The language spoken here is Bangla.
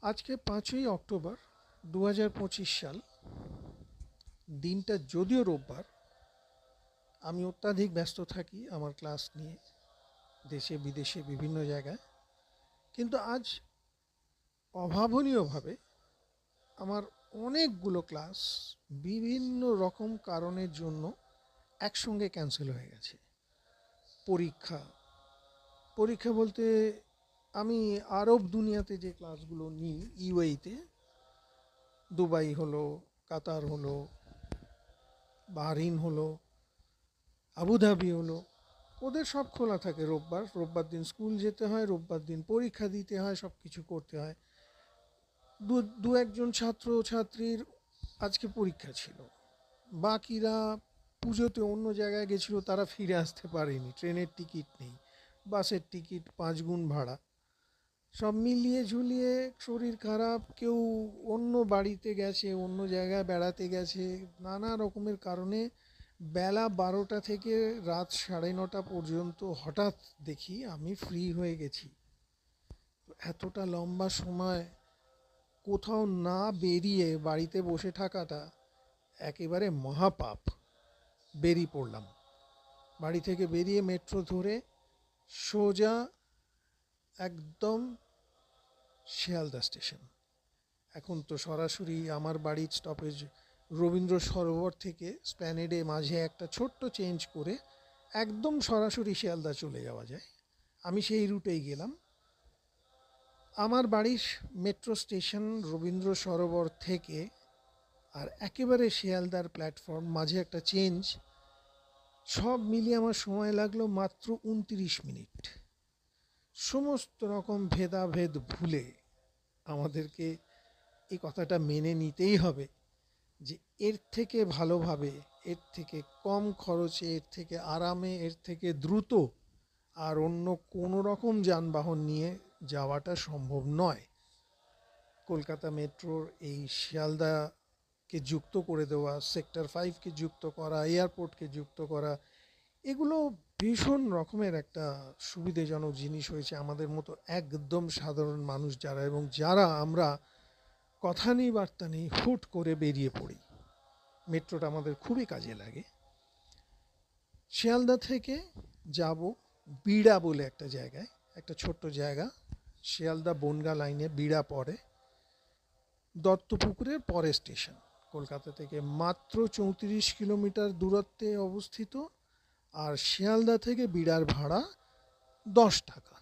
আজকে 5ই অক্টোবর 2025 সাল। দিনটা যদিও রোববার, আমি অত্যাধিক ব্যস্ত থাকি আমার ক্লাস নিয়ে দেশে বিদেশে বিভিন্ন জায়গায়। কিন্তু আজ অভাবনীয়ভাবে আমার অনেকগুলো ক্লাস বিভিন্ন রকম কারণের জন্য একসঙ্গে ক্যান্সেল হয়ে গেছে। পরীক্ষা পরীক্ষা বলতে আমি আরব দুনিয়াতে যে ক্লাসগুলো নিই, ইউএইতে, দুবাই হলো, কাতার হলো, বাহরিন হলো, আবুধাবি হলো, ওদের সব খোলা থাকে রোববার। রোববার দিন স্কুল যেতে হয়, রোববার দিন পরীক্ষা দিতে হয়, সব কিছু করতে হয়। দু একজন ছাত্র ছাত্রীর আজকে পরীক্ষা ছিল, বাকিরা পুজোতে অন্য জায়গায় গেছিলো, তারা ফিরে আসতে পারেনি, ট্রেনের টিকিট নেই, বাসের টিকিট 5 গুণ ভাড়া। সব মিলিয়ে ঝুলিয়ে শরীর খারাপ, কেউ অন্য বাড়িতে গেছে, অন্য জায়গায় বেড়াতে গেছে, নানা রকমের কারণে বেলা 12টা থেকে রাত 9:30 পর্যন্ত হঠাৎ দেখি আমি ফ্রি হয়ে গেছি। এতটা লম্বা সময় কোথাও না বেরিয়ে বাড়িতে বসে থাকাটা একেবারে মহাপাপ। বেরিয়ে পড়লাম, বাড়ি থেকে বেরিয়ে মেট্রো ধরে সোজা একদম শিয়ালদা স্টেশন। এখন তো সরাসরি আমার বাড়ির স্টপেজ রবীন্দ্র সরোবর থেকে স্প্ল্যানেডে মাঝে একটা ছোট্ট চেঞ্জ করে একদম সরাসরি শিয়ালদা চলে যাওয়া যায়। আমি সেই রুটেই গেলাম। আমার বাড়ির মেট্রো স্টেশন রবীন্দ্র সরোবর থেকে আর একেবারে শিয়ালদার প্ল্যাটফর্ম, মাঝে একটা চেঞ্জ, সব মিলিয়ে আমার সময় লাগলো মাত্র 29 মিনিট। সমস্ত রকম ভেদাভেদ ভুলে আমাদেরকে এই কথাটা মেনে নিতেই হবে যে এর থেকে ভালোভাবে, এর থেকে কম খরচে, এর থেকে আরামে, এর থেকে দ্রুত আর অন্য কোনো রকম যানবাহন নিয়ে যাওয়াটা সম্ভব নয়। কলকাতা মেট্রোর এই শিয়ালদাকে যুক্ত করে দেওয়া, সেক্টর 5কে যুক্ত করা, এয়ারপোর্টকে যুক্ত করা, এগুলো ভীষণ রকমের একটা সুবিধাজনক জিনিস হয়েছে আমাদের মতো একদম সাধারণ মানুষ যারা, এবং যারা আমরা কথা নেই বার্তা নেই হুট করে বেরিয়ে পড়ি। মেট্রোটা আমাদের খুবই কাজে লাগে। শিয়ালদা থেকে যাব বিড়া বলে একটা জায়গায়, একটা ছোট্ট জায়গা, শিয়ালদা বনগা লাইনে বিড়া পড়ে, দত্তপুকুরের পরে স্টেশন। কলকাতা থেকে মাত্র 34 কিলোমিটার দূরত্বে অবস্থিত। আর শিয়ালদা থেকে বিড়ার ভাড়া 10 টাকা।